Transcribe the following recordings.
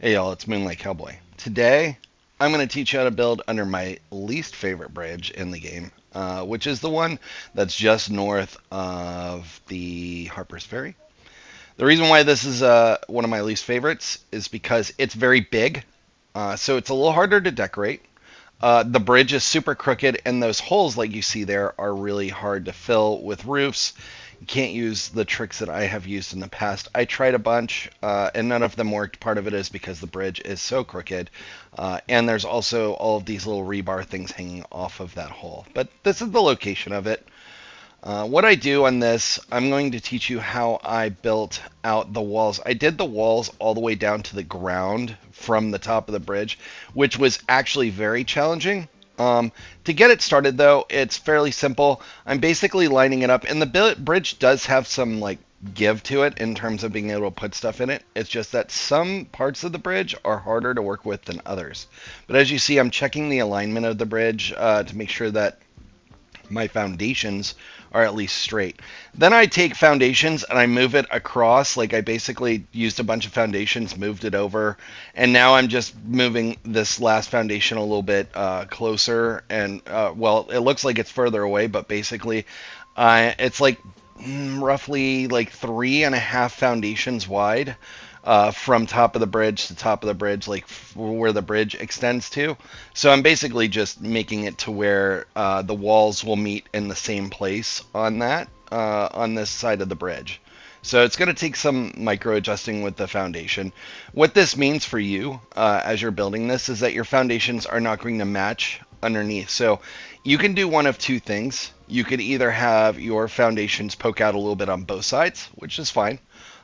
Hey y'all, it's Moonlight Cowboy. Today, I'm going to teach you how to build under my least favorite bridge in the game, which is the one that's just north of the Harper's Ferry. The reason why this is one of my least favorites is because it's very big, so it's a little harder to decorate. The bridge is super crooked, and those holes, like you see there, are really hard to fill with roofs. You can't use the tricks that I have used in the past. I tried a bunch, and none of them worked. Part of it is because the bridge is so crooked, and there's also all of these little rebar things hanging off of that hole. But this is the location of it. What I do on this, I'm going to teach you how I built out the walls. I did the walls all the way down to the ground from the top of the bridge, which was actually very challenging. To get it started, though, it's fairly simple. I'm basically lining it up, and the bridge does have some like give to it in terms of being able to put stuff in it. It's just that some parts of the bridge are harder to work with than others. But as you see, I'm checking the alignment of the bridge to make sure that my foundations are at least straight. Then I take foundations and I move it across. Like I basically used a bunch of foundations, moved it over, and now I'm just moving this last foundation a little bit closer. And well, it looks like it's further away, but basically, it's like roughly like 3.5 foundations wide from top of the bridge to top of the bridge, like where the bridge extends to. So I'm basically just making it to where the walls will meet in the same place on that, on this side of the bridge. So it's going to take some micro adjusting with the foundation. What this means for you as you're building this is that your foundations are not going to match underneath. So you can do one of two things. You could either have your foundations poke out a little bit on both sides, which is fine.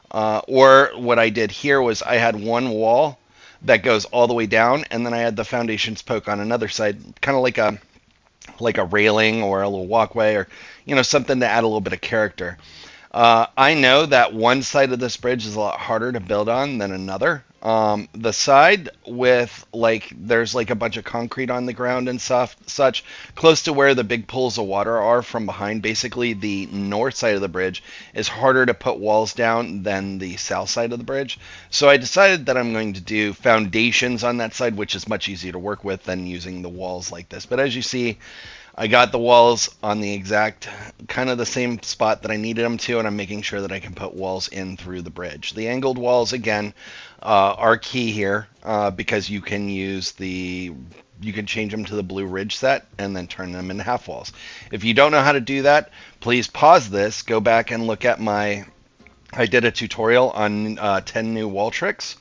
Or what I did here was I had one wall that goes all the way down, and then I had the foundations poke on another side, kind of like a railing or a little walkway, or something to add a little bit of character. I know that one side of this bridge is a lot harder to build on than another. The side with there's like a bunch of concrete on the ground and such, close to where the big pools of water are from behind. Basically, the north side of the bridge is harder to put walls down than the south side of the bridge. So I decided that I'm going to do foundations on that side, which is much easier to work with than using the walls like this. But as you see, I got the walls on the exact kind of the same spot that I needed them to, and I'm making sure that I can put walls in through the bridge. The angled walls, again, are key here because you can change them to the blue ridge set and then turn them into half walls. If you don't know how to do that, please pause this, go back and look at I did a tutorial on 10 new wall tricks.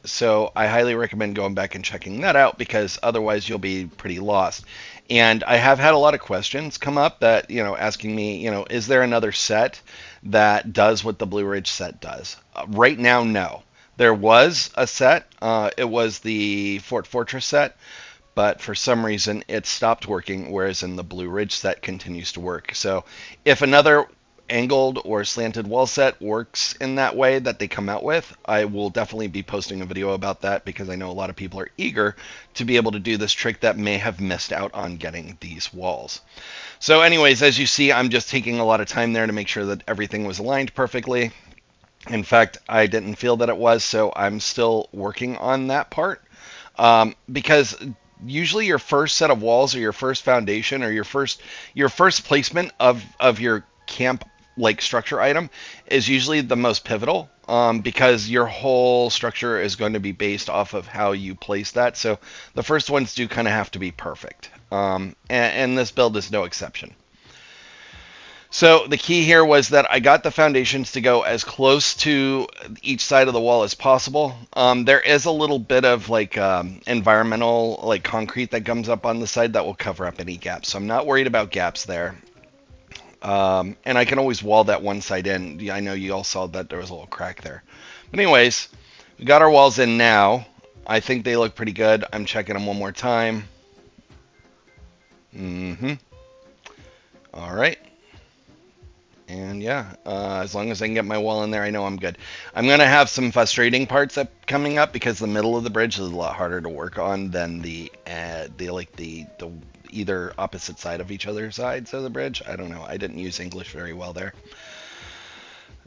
So I highly recommend going back and checking that out because otherwise you'll be pretty lost. And I have had a lot of questions come up that, asking me, is there another set that does what the Blue Ridge set does? Right now, no. There was a set. It was the Fort Fortress set, but for some reason it stopped working, whereas in the Blue Ridge set continues to work. So if another angled or slanted wall set works in that way that they come out with, I will definitely be posting a video about that because I know a lot of people are eager to be able to do this trick that may have missed out on getting these walls. So anyways, as you see, I'm just taking a lot of time there to make sure that everything was aligned perfectly. In fact, I didn't feel that it was, so I'm still working on that part because usually your first set of walls or your first foundation or your first placement of your camp structure item is usually the most pivotal because your whole structure is going to be based off of how you place that. So the first ones do kind of have to be perfect. And this build is no exception. So the key here was that I got the foundations to go as close to each side of the wall as possible. There is a little bit of environmental concrete that comes up on the side that will cover up any gaps. So I'm not worried about gaps there. And I can always wall that one side in. I know you all saw that there was a little crack there. But anyways, we got our walls in now. I think they look pretty good. I'm checking them one more time. All right. And yeah, as long as I can get my wall in there, I know I'm good. I'm going to have some frustrating parts coming up because the middle of the bridge is a lot harder to work on than the either opposite side of each other sides of the bridge. I don't know. I didn't use English very well there.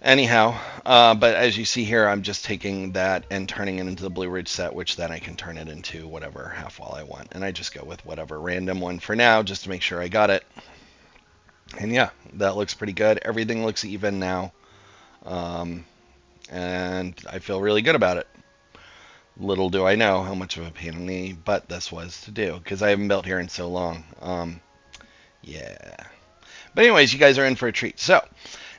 Anyhow, But as you see here, I'm just taking that and turning it into the Blue Ridge set, which then I can turn it into whatever half wall I want. And I just go with whatever random one for now, just to make sure I got it. And yeah, that looks pretty good. Everything looks even now. And I feel really good about it. Little do I know how much of a pain in the butt this was to do, because I haven't built here in so long. Yeah. But anyways, you guys are in for a treat. So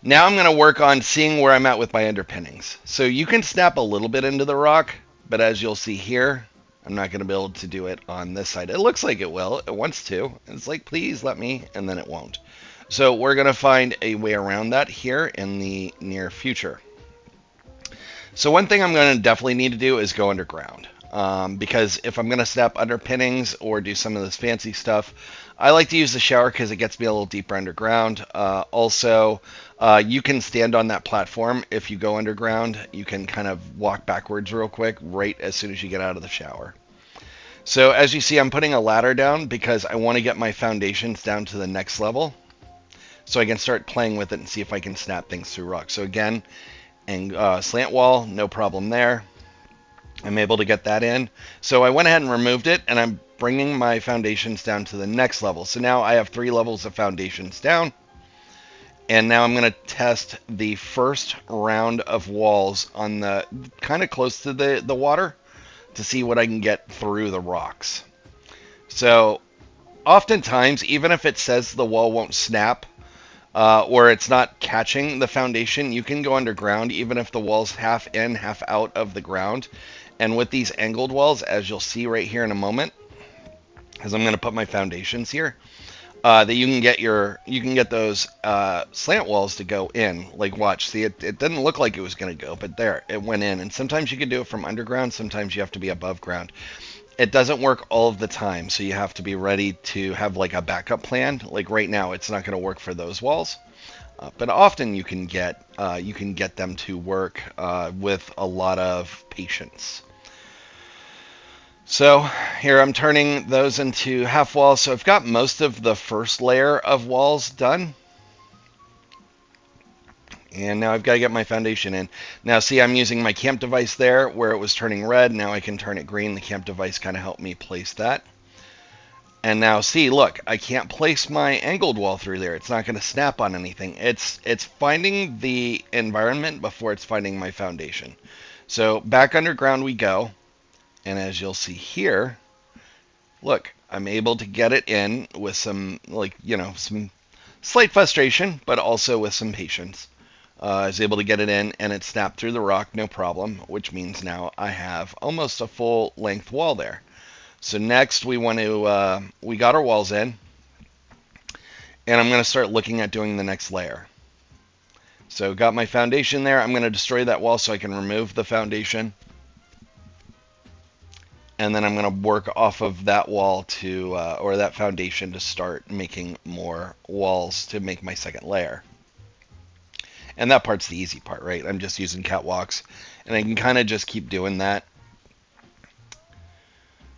now I'm going to work on seeing where I'm at with my underpinnings. So you can snap a little bit into the rock, but as you'll see here, I'm not going to be able to do it on this side. It looks like it will. It wants to. It's like, please let me, and then it won't. So we're going to find a way around that here in the near future. So one thing I'm going to definitely need to do is go underground. Because if I'm going to snap underpinnings or do some of this fancy stuff, I like to use the shower because it gets me a little deeper underground. Also, you can stand on that platform if you go underground. You can kind of walk backwards real quick right as soon as you get out of the shower. So as you see, I'm putting a ladder down because I want to get my foundations down to the next level so I can start playing with it and see if I can snap things through rock. So again, and slant wall, no problem there. I'm able to get that in. So I went ahead and removed it, and I'm bringing my foundations down to the next level. So now I have 3 levels of foundations down. And now I'm going to test the first round of walls on the kind of close to the water to see what I can get through the rocks. So oftentimes, even if it says the wall won't snap, or it's not catching the foundation, you can go underground even if the wall's half in, half out of the ground. And with these angled walls, as you'll see right here in a moment, as I'm going to put my foundations here, that you can get those slant walls to go in. Like, watch, see, it didn't look like it was going to go, but there, it went in. And sometimes you can do it from underground, sometimes you have to be above ground. It doesn't work all of the time, so you have to be ready to have like a backup plan. Like right now, it's not going to work for those walls, but often you can get them to work with a lot of patience. So here I'm turning those into half walls. So I've got most of the first layer of walls done. And now I've got to get my foundation in. Now see, I'm using my camp device there where it was turning red. Now I can turn it green. The camp device kind of helped me place that. And now see, look, I can't place my angled wall through there. It's not going to snap on anything. It's finding the environment before it's finding my foundation. So back underground we go. And as you'll see here, look, I'm able to get it in with some, some slight frustration, but also with some patience. I was able to get it in, and it snapped through the rock, no problem, which means now I have almost a full length wall there. So next we want to, we got our walls in, and I'm going to start looking at doing the next layer. So got my foundation there. I'm going to destroy that wall so I can remove the foundation. And then I'm going to work off of that wall to, or that foundation to start making more walls to make my second layer. And that part's the easy part, right? I'm just using catwalks, and I can kind of just keep doing that.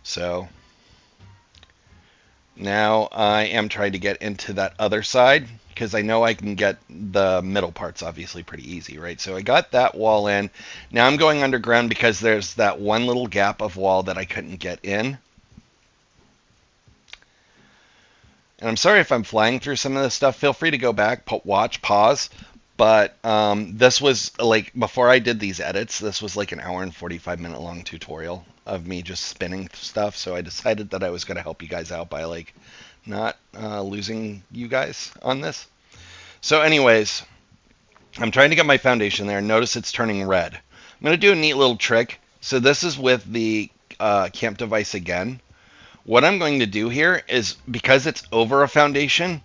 So now I am trying to get into that other side because I know I can get the middle parts obviously pretty easy, right? So I got that wall in. Now I'm going underground because there's that one little gap of wall that I couldn't get in. And I'm sorry if I'm flying through some of this stuff. Feel free to go back, watch, pause. But this was like, before I did these edits, this was like an hour and 45-minute long tutorial of me just spinning stuff. So I decided that I was going to help you guys out by like not losing you guys on this. So anyways, I'm trying to get my foundation there. Notice it's turning red. I'm going to do a neat little trick. So this is with the camp device again. What I'm going to do here is, because it's over a foundation,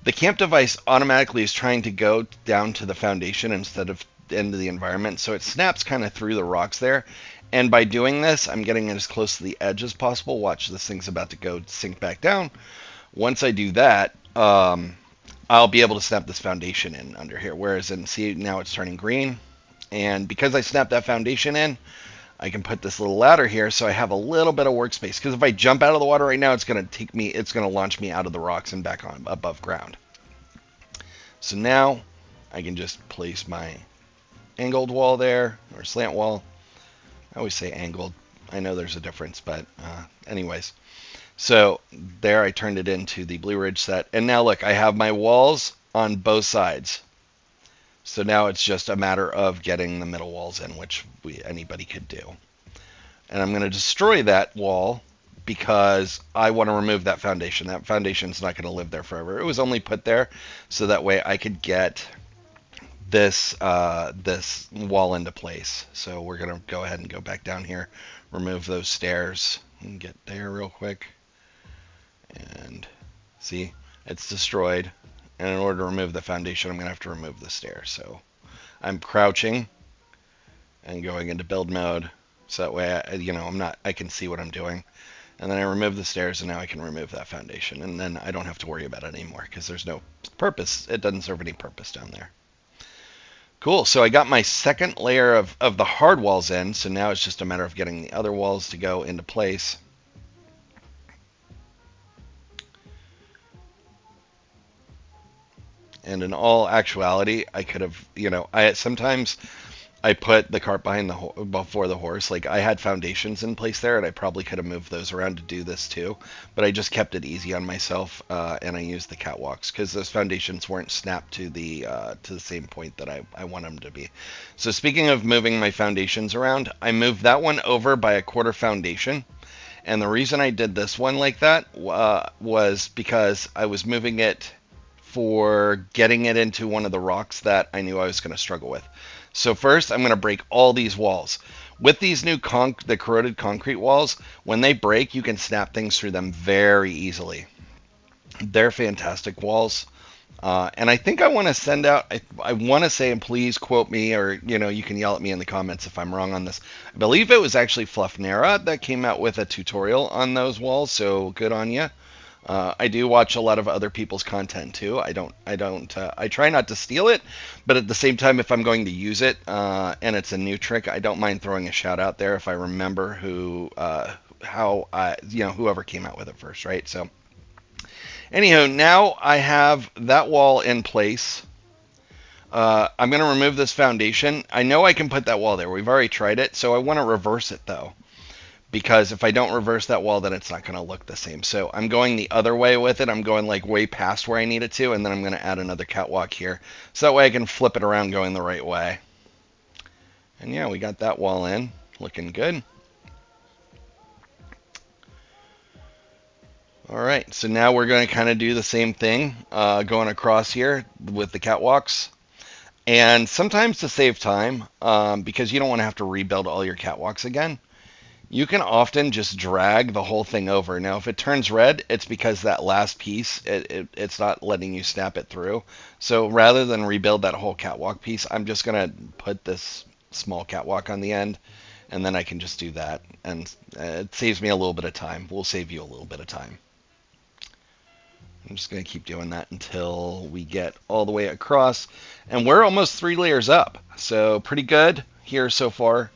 the camp device automatically is trying to go down to the foundation instead of into the environment. So it snaps kind of through the rocks there. And by doing this, I'm getting it as close to the edge as possible. Watch, this thing's about to go sink back down. Once I do that, I'll be able to snap this foundation in under here. Whereas, see, now it's turning green. And because I snapped that foundation in, I can put this little ladder here so I have a little bit of workspace. Because if I jump out of the water right now, it's going to launch me out of the rocks and back on above ground. So now I can just place my angled wall there, or slant wall. I always say angled. I know there's a difference, but anyways. So there I turned it into the Blue Ridge set. And now look, I have my walls on both sides. So now it's just a matter of getting the middle walls in, which anybody could do. And I'm going to destroy that wall because I want to remove that foundation. That foundation's not going to live there forever. It was only put there so that way I could get this this wall into place. So we're going to go ahead and go back down here, remove those stairs, and get there real quick. And see, it's destroyed. And in order to remove the foundation, I'm going to have to remove the stairs. So I'm crouching and going into build mode. So that way, I can see what I'm doing. And then I remove the stairs, and now I can remove that foundation. And then I don't have to worry about it anymore because there's no purpose. It doesn't serve any purpose down there. Cool. So I got my second layer of the hard walls in. So now it's just a matter of getting the other walls to go into place. And in all actuality, I could have, sometimes I put the cart before the horse. Like I had foundations in place there, and I probably could have moved those around to do this too. But I just kept it easy on myself, and I used the catwalks because those foundations weren't snapped to the same point that I want them to be. So speaking of moving my foundations around, I moved that one over by a quarter foundation. And the reason I did this one like that was because I was moving it for getting it into one of the rocks that I knew I was going to struggle with. So first, I'm going to break all these walls. With these new the corroded concrete walls, when they break, you can snap things through them very easily. They're fantastic walls. And I think I want to send out, I want to say, and please quote me, or, you can yell at me in the comments if I'm wrong on this. I believe it was actually Fluffnera that came out with a tutorial on those walls, so good on you. I do watch a lot of other people's content too. I try not to steal it, but at the same time, if I'm going to use it, and it's a new trick, I don't mind throwing a shout out there if I remember whoever came out with it first, right? So, anyhow, now I have that wall in place. I'm going to remove this foundation. I know I can put that wall there. We've already tried it, so I want to reverse it though. Because if I don't reverse that wall, then it's not going to look the same. So I'm going the other way with it. I'm going like way past where I need it to, and then I'm going to add another catwalk here. So that way I can flip it around going the right way. And yeah, we got that wall in. Looking good. All right, so now we're going to kind of do the same thing, going across here with the catwalks. And sometimes to save time, because you don't want to have to rebuild all your catwalks again, you can often just drag the whole thing over. Now, if it turns red, it's because that last piece, it's not letting you snap it through. So rather than rebuild that whole catwalk piece, I'm just going to put this small catwalk on the end, and then I can just do that. And it saves me a little bit of time. We'll save you a little bit of time. I'm just going to keep doing that until we get all the way across. And we're almost 3 layers up. So pretty good here so far.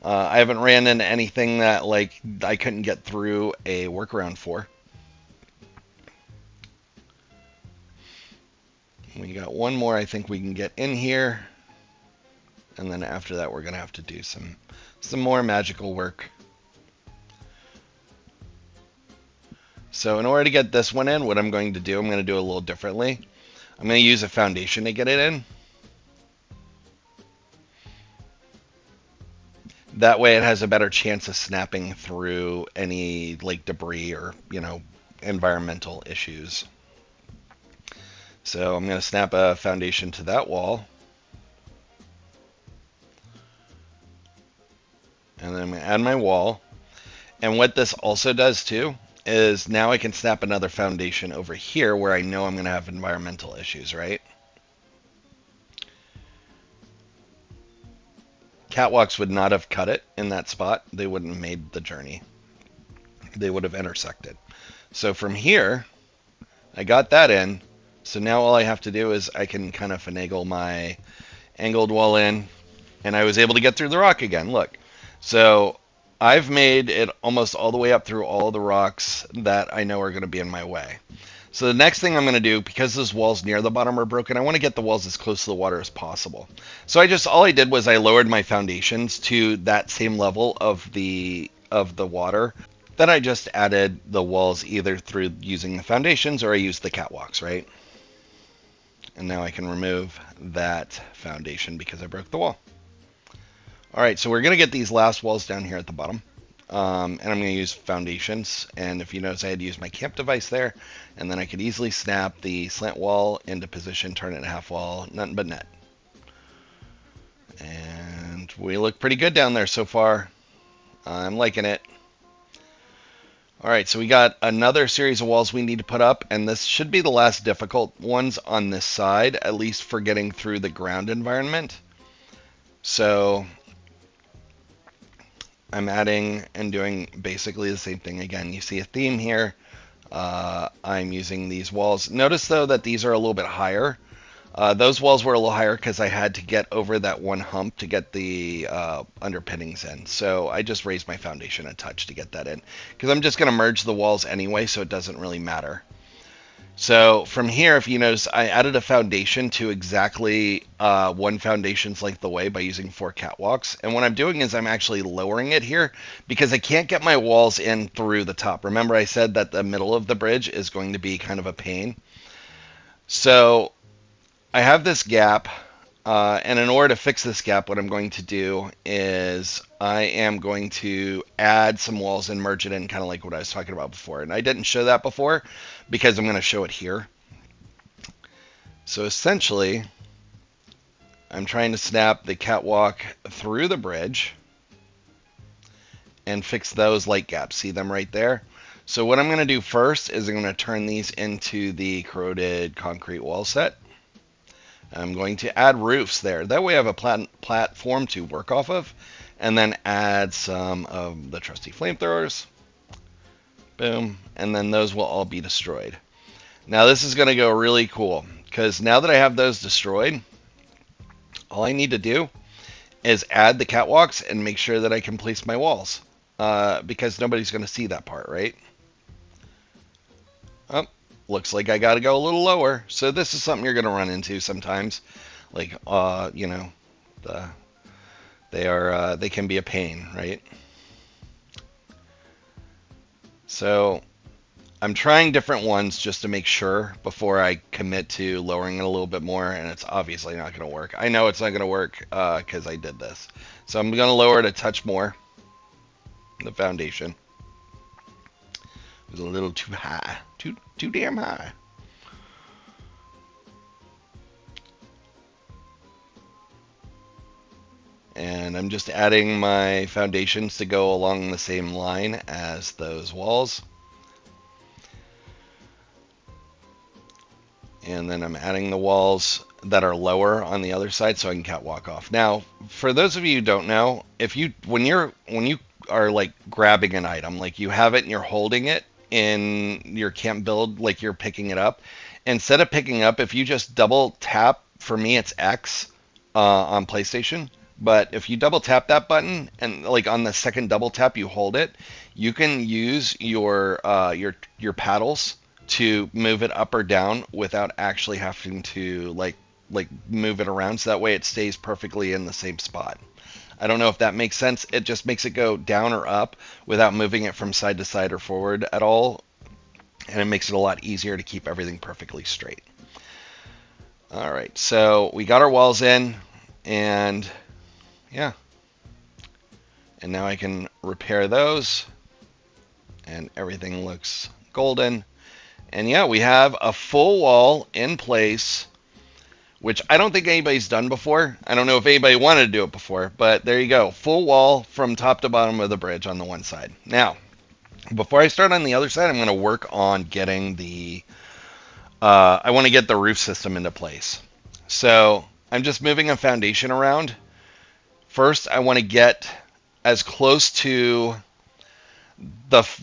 I haven't ran into anything that I couldn't get through a workaround for. We got one more I think we can get in here. And then after that we're going to have to do some more magical work. So in order to get this one in, what I'm going to do, I'm going to do it a little differently. I'm going to use a foundation to get it in. That way it has a better chance of snapping through any debris or, environmental issues. So I'm going to snap a foundation to that wall. And then I'm going to add my wall. And what this also does too is now I can snap another foundation over here where I know I'm going to have environmental issues, right? Catwalks would not have cut it in that spot. They wouldn't have made the journey. They would have intersected. So from here, I got that in. So now all I have to do is I can kind of finagle my angled wall in, and I was able to get through the rock again. Look. So I've made it almost all the way up through all the rocks that I know are going to be in my way. So the next thing I'm going to do, because those walls near the bottom are broken, I want to get the walls as close to the water as possible. So all I did was I lowered my foundations to that same level of the water. Then I just added the walls either through using the foundations or I used the catwalks, right? And now I can remove that foundation because I broke the wall. All right, so we're going to get these last walls down here at the bottom. And I'm going to use foundations. And if you notice, I had to use my camp device there. And then I could easily snap the slant wall into position, turn it into half wall, nothing but net. And we look pretty good down there so far. I'm liking it. All right, so we got another series of walls we need to put up. And this should be the last difficult ones on this side, at least for getting through the ground environment. So I'm adding and doing basically the same thing again. You see a theme here. I'm using these walls. Notice though that these are a little bit higher. Those walls were a little higher because I had to get over that one hump to get the underpinnings in. So I just raised my foundation a touch to get that in because I'm just going to merge the walls anyway, so it doesn't really matter. So from here, if you notice, I added a foundation to exactly one foundation's length away by using 4 catwalks. And what I'm doing is I'm actually lowering it here because I can't get my walls in through the top. Remember I said that the middle of the bridge is going to be kind of a pain. So I have this gap, and in order to fix this gap, what I'm going to do is I am going to add some walls and merge it in, kind of like what I was talking about before. And I didn't show that before because I'm going to show it here. So essentially, I'm trying to snap the catwalk through the bridge and fix those light gaps. See them right there? So what I'm going to do first is I'm going to turn these into the corroded concrete wall set. I'm going to add roofs there. That way I have a platform to work off of. And then add some of the trusty flamethrowers. Boom. And then those will all be destroyed. Now this is going to go really cool. Because now that I have those destroyed, all I need to do is add the catwalks and make sure that I can place my walls. Because nobody's going to see that part, right? Oh, looks like I got to go a little lower. So this is something you're going to run into sometimes. Like, you know, they can be a pain, right? So I'm trying different ones just to make sure before I commit to lowering it a little bit more, and it's obviously not going to work. I know it's not going to work because I did this. So I'm going to lower it a touch more, the foundation. It was a little too high, too damn high. And I'm just adding my foundations to go along the same line as those walls. And then I'm adding the walls that are lower on the other side so I can catwalk off. Now, for those of you who don't know, when you are like grabbing an item, like you have it and you're holding it in your camp build, like you're picking it up, instead of picking up, if you just double tap, for me it's X on PlayStation. But if you double tap that button and like on the second double tap you hold it, you can use your paddles to move it up or down without actually having to like move it around. So that way it stays perfectly in the same spot. I don't know if that makes sense. It just makes it go down or up without moving it from side to side or forward at all. And it makes it a lot easier to keep everything perfectly straight. All right, so we got our walls in, and yeah. And now I can repair those, and everything looks golden. And yeah, we have a full wall in place, which I don't think anybody's done before. I don't know if anybody wanted to do it before, but there you go. Full wall from top to bottom of the bridge on the one side. Now, before I start on the other side, I'm going to work on getting the, I want to get the roof system into place. So I'm just moving a foundation around. First, I want to get as close to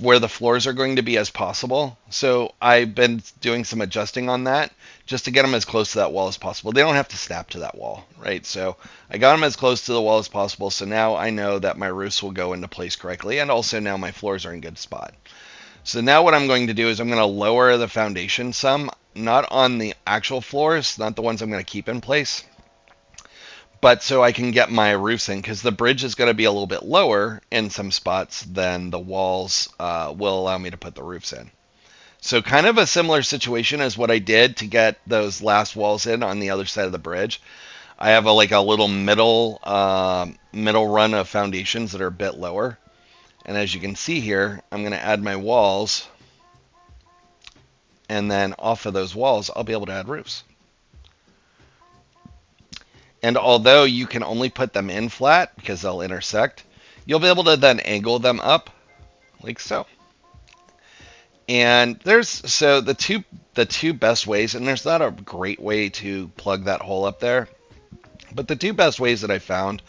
where the floors are going to be as possible. So I've been doing some adjusting on that just to get them as close to that wall as possible. They don't have to snap to that wall, right? So I got them as close to the wall as possible. So now I know that my roofs will go into place correctly. And also now my floors are in good spot. So now what I'm going to do is I'm going to lower the foundation some, not on the actual floors, not the ones I'm going to keep in place, but so I can get my roofs in, because the bridge is going to be a little bit lower in some spots than the walls will allow me to put the roofs in. So kind of a similar situation as what I did to get those last walls in on the other side of the bridge. I have like a little middle run of foundations that are a bit lower. And as you can see here, I'm going to add my walls. And then off of those walls, I'll be able to add roofs. And although you can only put them in flat because they'll intersect, you'll be able to then angle them up like so. And there's the two best ways, and there's not a great way to plug that hole up there, but the two best ways that I found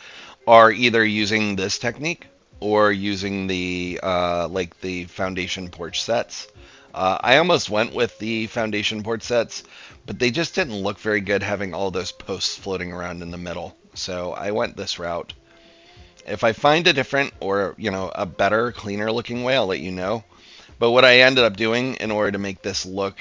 are either using this technique or using the like the foundation porch sets. I almost went with the foundation porch sets, but they just didn't look very good having all those posts floating around in the middle. So I went this route. If I find a different or a better, cleaner looking way, I'll let you know. But what I ended up doing in order to make this look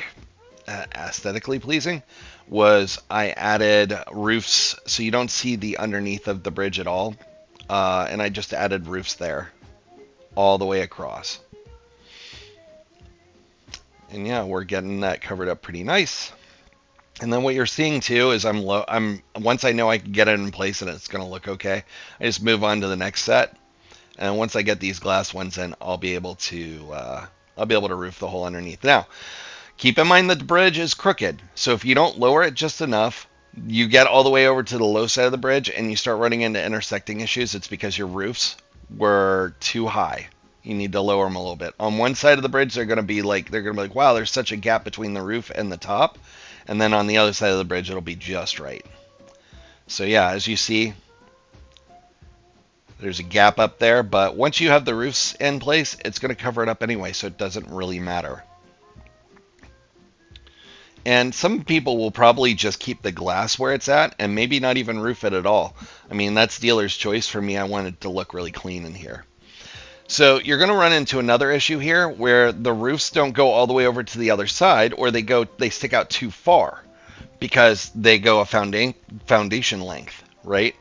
aesthetically pleasing was I added roofs so you don't see the underneath of the bridge at all. And I just added roofs there all the way across. And yeah, we're getting that covered up pretty nice. And then what you're seeing too is once I know I can get it in place and it's going to look okay, I just move on to the next set. And once I get these glass ones in, I'll be able to roof the hole underneath. Now, keep in mind that the bridge is crooked. So if you don't lower it just enough, you get all the way over to the low side of the bridge and you start running into intersecting issues. It's because your roofs were too high. You need to lower them a little bit. On one side of the bridge, they're going to be like, wow, there's such a gap between the roof and the top. And then on the other side of the bridge, it'll be just right. So yeah, as you see, there's a gap up there, but once you have the roofs in place, it's going to cover it up anyway, so it doesn't really matter. And some people will probably just keep the glass where it's at and maybe not even roof it at all. I mean, that's dealer's choice. For me, I wanted it to look really clean in here. So you're going to run into another issue here where the roofs don't go all the way over to the other side, or they stick out too far because they go a foundation length, right?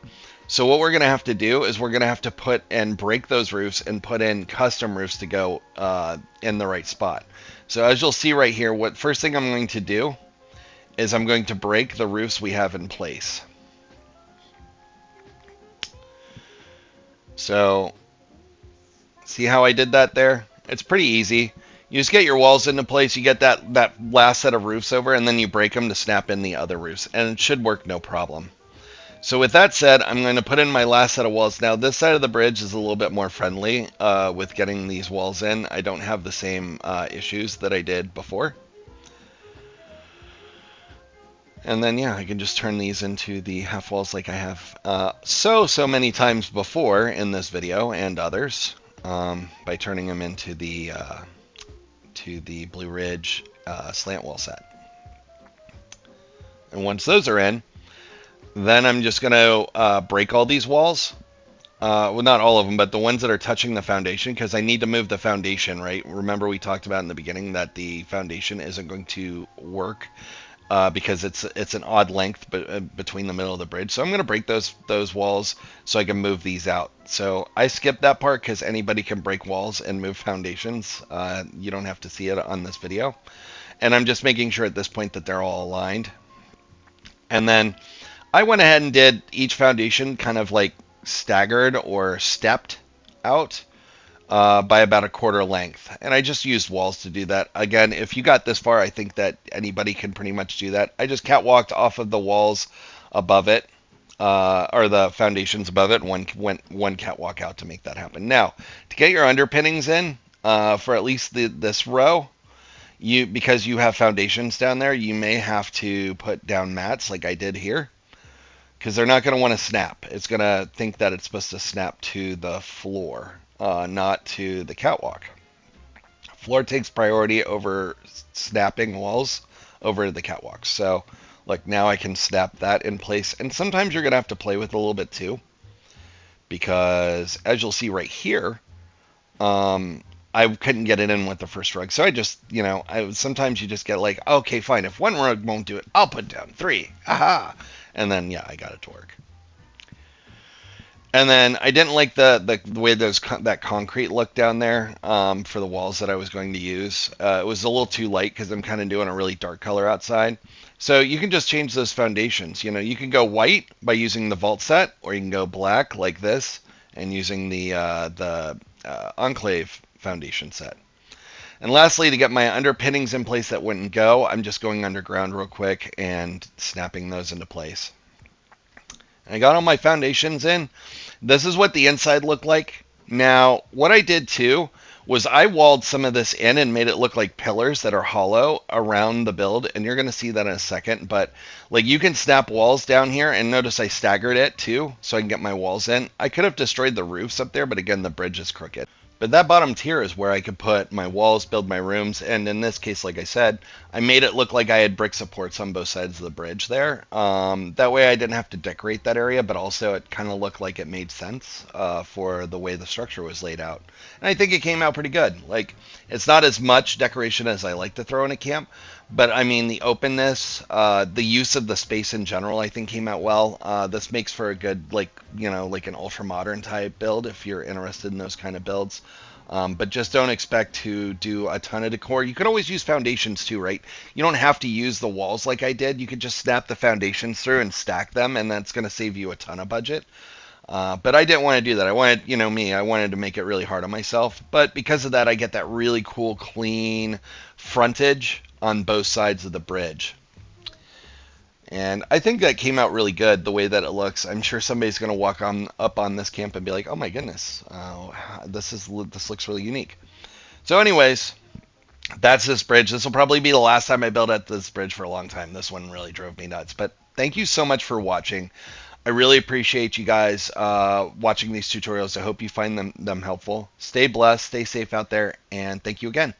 So what we're going to have to do is we're going to have to break those roofs and put in custom roofs to go in the right spot. So as you'll see right here, first thing I'm going to do is I'm going to break the roofs we have in place. So see how I did that there? It's pretty easy. You just get your walls into place, you get that last set of roofs over, and then you break them to snap in the other roofs, and it should work no problem. So with that said, I'm going to put in my last set of walls. Now this side of the bridge is a little bit more friendly with getting these walls in. I don't have the same issues that I did before. And then yeah, I can just turn these into the half walls like I have so many times before in this video and others, by turning them into the Blue Ridge slant wall set. And once those are in, then I'm just going to break all these walls. Well, not all of them, but the ones that are touching the foundation, because I need to move the foundation, right? Remember we talked about in the beginning that the foundation isn't going to work because it's an odd length between the middle of the bridge. So I'm going to break those walls so I can move these out. So I skipped that part because anybody can break walls and move foundations. You don't have to see it on this video. And I'm just making sure at this point that they're all aligned. And then I went ahead and did each foundation kind of like staggered or stepped out by about a quarter length. And I just used walls to do that. Again, if you got this far, I think that anybody can pretty much do that. I just catwalked off of the walls above it, or the foundations above it, one catwalk out to make that happen. Now, to get your underpinnings in for at least this row, because you have foundations down there, you may have to put down mats like I did here, because they're not going to want to snap. It's going to think that it's supposed to snap to the floor, not to the catwalk. Floor takes priority over snapping walls over to the catwalk. So, like, now I can snap that in place. And sometimes you're going to have to play with it a little bit too, because as you'll see right here, I couldn't get it in with the first rug. So I just, sometimes you just get like, okay, fine. If one rug won't do it, I'll put down three. Aha. And then, yeah, I got it to work. And then I didn't like the way that concrete looked down there for the walls that I was going to use. It was a little too light because I'm kind of doing a really dark color outside. So you can just change those foundations. You can go white by using the vault set, or you can go black like this and using the Enclave foundation set. And lastly, to get my underpinnings in place that wouldn't go, I'm just going underground real quick and snapping those into place. I got all my foundations in. This is what the inside looked like. Now, what I did too was I walled some of this in and made it look like pillars that are hollow around the build, and you're going to see that in a second. But like, you can snap walls down here, and notice I staggered it too so I can get my walls in. I could have destroyed the roofs up there, but again, the bridge is crooked. But that bottom tier is where I could put my walls, build my rooms, and in this case, like I said, I made it look like I had brick supports on both sides of the bridge there. That way I didn't have to decorate that area, but also it kind of looked like it made sense for the way the structure was laid out. And I think it came out pretty good. Like, it's not as much decoration as I like to throw in a camp, but I mean, the openness, the use of the space in general, I think came out well. This makes for a good, like an ultra modern type build if you're interested in those kind of builds. But just don't expect to do a ton of decor. You could always use foundations too, right? You don't have to use the walls like I did. You could just snap the foundations through and stack them, and that's going to save you a ton of budget. But I didn't want to do that. I wanted, I wanted to make it really hard on myself. But because of that, I get that really cool, clean frontage on both sides of the bridge. And I think that came out really good, the way that it looks. I'm sure somebody's going to walk up on this camp and be like, oh my goodness, this looks really unique. So anyways, that's this bridge. This will probably be the last time I build at this bridge for a long time. This one really drove me nuts. But thank you so much for watching. I really appreciate you guys watching these tutorials. I hope you find them helpful. Stay blessed, stay safe out there, and thank you again.